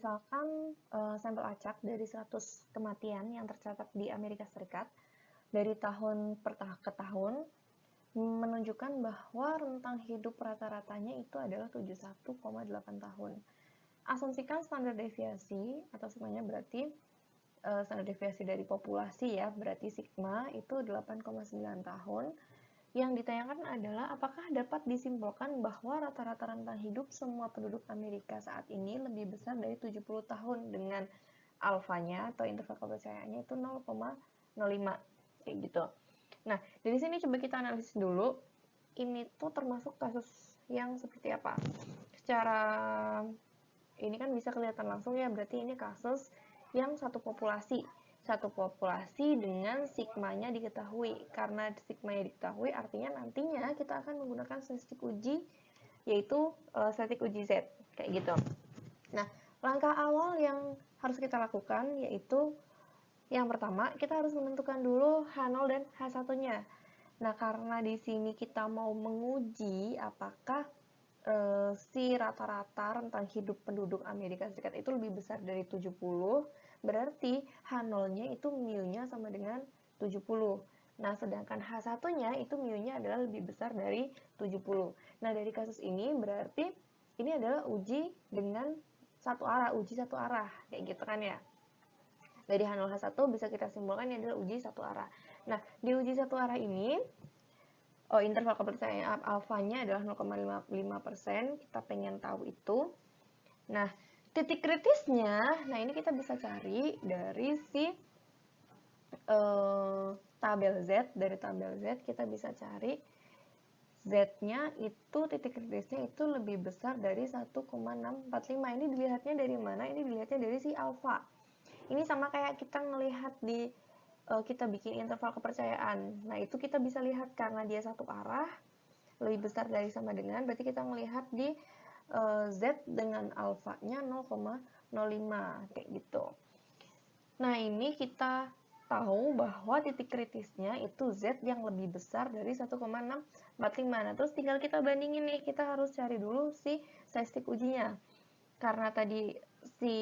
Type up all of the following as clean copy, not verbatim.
misalkan sampel acak dari 100 kematian yang tercatat di Amerika Serikat dari tahun ke tahun menunjukkan bahwa rentang hidup rata-ratanya itu adalah 71,8 tahun. Asumsikan standar deviasi atau semuanya berarti standar deviasi dari populasi ya, berarti sigma itu 8,9 tahun. Yang ditanyakan adalah apakah dapat disimpulkan bahwa rata-rata rentang hidup semua penduduk Amerika saat ini lebih besar dari 70 tahun dengan alfanya atau interval kepercayaannya itu 0,05 kayak gitu. Nah, dari sini coba kita analisis dulu. Ini tuh termasuk kasus yang seperti apa? Secara ini kan bisa kelihatan langsung ya, berarti ini kasus yang satu populasi dengan sigmanya diketahui. Karena sigmanya diketahui artinya nantinya kita akan menggunakan statistik uji, yaitu statistik uji Z kayak gitu. Nah, langkah awal yang harus kita lakukan yaitu yang pertama, kita harus menentukan dulu H0 dan H1-nya. Nah, karena di sini kita mau menguji apakah si rata-rata rentang hidup penduduk Amerika Serikat itu lebih besar dari 70, berarti H0-nya itu mu-nya sama dengan 70. Nah, sedangkan H1-nya itu mu-nya adalah lebih besar dari 70. Nah, dari kasus ini berarti ini adalah uji dengan satu arah, uji satu arah, kayak gitu kan ya. Dari H0 H1 bisa kita simpulkan ini adalah uji satu arah. Nah, di uji satu arah ini interval kepercayaan alfanya adalah 0,5%. Kita pengen tahu itu. Nah, titik kritisnya, nah ini kita bisa cari dari si tabel Z. Dari tabel Z kita bisa cari Z-nya itu titik kritisnya itu lebih besar dari 1,645. Ini dilihatnya dari mana? Ini dilihatnya dari si alfa. Ini sama kayak kita ngelihat di kita bikin interval kepercayaan. Nah, itu kita bisa lihat karena dia satu arah, lebih besar dari sama dengan, berarti kita melihat di Z dengan alfanya 0,05 kayak gitu. Nah, ini kita tahu bahwa titik kritisnya itu Z yang lebih besar dari 1,645. Nah, terus tinggal kita bandingin nih, kita harus cari dulu si statistik ujinya. Karena tadi si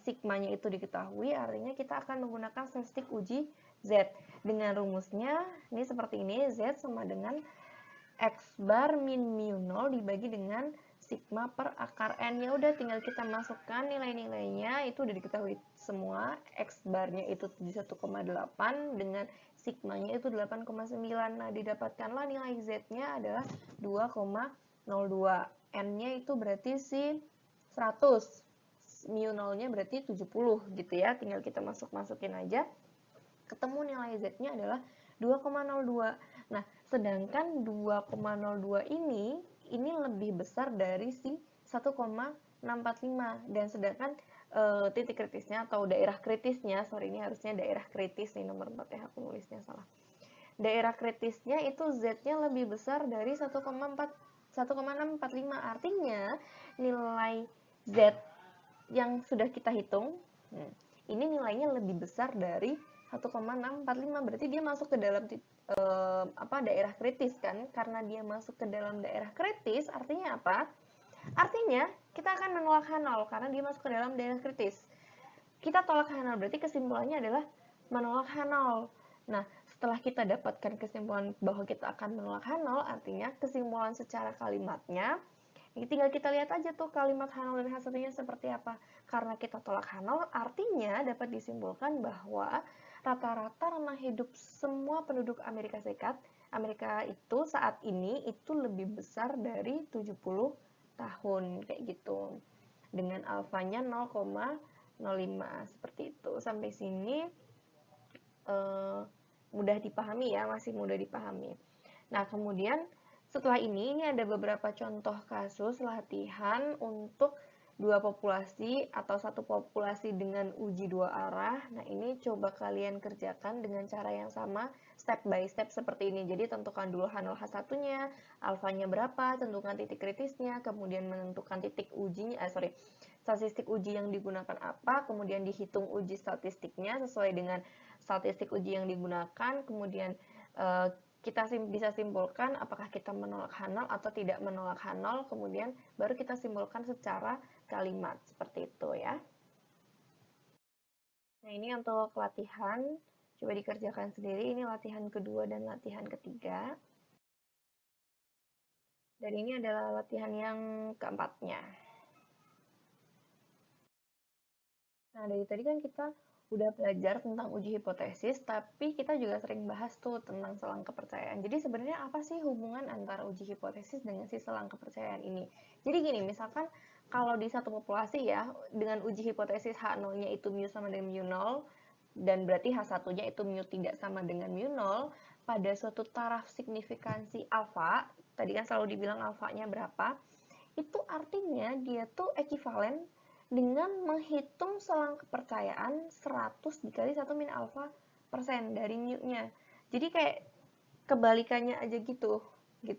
sigmanya itu diketahui, artinya kita akan menggunakan statistik uji Z. Dengan rumusnya, ini seperti ini, Z sama dengan X bar min mu 0 dibagi dengan sigma per akar N. Ya udah tinggal kita masukkan nilai-nilainya, itu udah diketahui semua. X barnya itu 71,8 dengan sigmanya itu 8,9. Nah, didapatkanlah nilai Z-nya adalah 2,02. N-nya itu berarti si 100. Mu 0-nya berarti 70 gitu ya. Tinggal kita masukin aja. Ketemu nilai Z-nya adalah 2,02. Nah, sedangkan 2,02 ini lebih besar dari si 1,645 dan sedangkan titik kritisnya atau daerah kritisnya, sorry ini harusnya daerah kritis nih nomor 4 ya, aku nulisnya salah. Daerah kritisnya itu Z-nya lebih besar dari 1,645. Artinya nilai Z yang sudah kita hitung, ini nilainya lebih besar dari 1,645. Berarti dia masuk ke dalam daerah kritis kan? Karena dia masuk ke dalam daerah kritis, artinya apa? Artinya kita akan menolak H0 karena dia masuk ke dalam daerah kritis. Kita tolak H0 berarti kesimpulannya adalah menolak H0. Nah, setelah kita dapatkan kesimpulan bahwa kita akan menolak H0, artinya kesimpulan secara kalimatnya tinggal kita lihat aja tuh kalimat H0 dan H1-nya seperti apa. Karena kita tolak H0, artinya dapat disimpulkan bahwa rata-rata rentang hidup semua penduduk Amerika Serikat, Amerika itu saat ini itu lebih besar dari 70 tahun, kayak gitu. Dengan alfanya 0,05, seperti itu. Sampai sini mudah dipahami ya, masih mudah dipahami. Nah, kemudian setelah ini ada beberapa contoh kasus latihan untuk dua populasi atau satu populasi dengan uji dua arah. Nah, ini coba kalian kerjakan dengan cara yang sama, step by step seperti ini. Jadi, tentukan dulu H0 H1-nya, alfanya berapa, tentukan titik kritisnya, kemudian menentukan titik ujinya, statistik uji yang digunakan apa, kemudian dihitung uji statistiknya sesuai dengan statistik uji yang digunakan, kemudian kita bisa simpulkan apakah kita menolak H0 atau tidak menolak H0, kemudian baru kita simpulkan secara kalimat, seperti itu ya. Nah, ini untuk latihan. Coba dikerjakan sendiri. Ini latihan kedua dan latihan ketiga. Dan ini adalah latihan yang keempatnya. Nah, dari tadi kan kita udah belajar tentang uji hipotesis, tapi kita juga sering bahas tuh tentang selang kepercayaan. Jadi sebenarnya apa sih hubungan antara uji hipotesis dengan si selang kepercayaan ini? Jadi gini, misalkan kalau di satu populasi ya, dengan uji hipotesis H0-nya itu mu sama dengan mu 0, dan berarti H1-nya itu mu tidak sama dengan mu 0, pada suatu taraf signifikansi alfa, tadi kan selalu dibilang alfanya berapa, itu artinya dia tuh ekivalen dengan menghitung selang kepercayaan 100 dikali 1 min alfa persen dari mu-nya. Jadi kayak kebalikannya aja gitu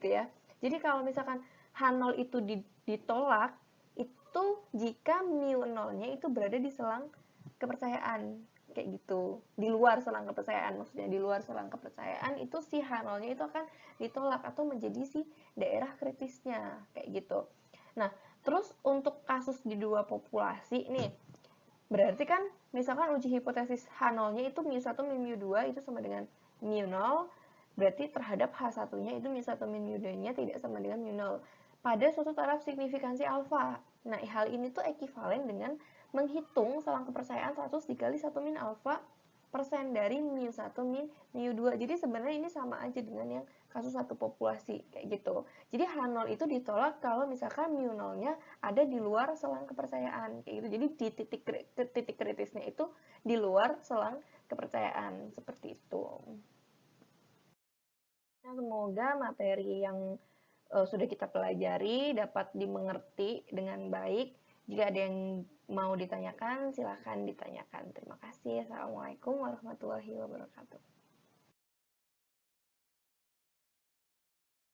ya. Jadi kalau misalkan H0 itu ditolak, itu jika mu 0-nya itu berada di selang kepercayaan kayak gitu. Di luar selang kepercayaan, maksudnya di luar selang kepercayaan itu si H0-nya itu akan ditolak atau menjadi si daerah kritisnya kayak gitu. Nah, terus untuk kasus di dua populasi nih, berarti kan misalkan uji hipotesis H0-nya itu mu1 min mu2 itu sama dengan mu0, berarti terhadap H1-nya itu mu1 min mu2-nya tidak sama dengan mu0 pada suatu taraf signifikansi alfa. Nah, hal ini tuh ekivalen dengan menghitung selang kepercayaan 100 dikali 1 min alfa persen dari mu1 min mu2. Jadi sebenarnya ini sama aja dengan yang kasus satu populasi kayak gitu. Jadi H0 itu ditolak kalau misalkan mu 0-nya ada di luar selang kepercayaan kayak gitu. Jadi di titik kritisnya itu di luar selang kepercayaan seperti itu. Nah, semoga materi yang sudah kita pelajari dapat dimengerti dengan baik. Jika ada yang mau ditanyakan, silakan ditanyakan. Terima kasih. Assalamualaikum warahmatullahi wabarakatuh.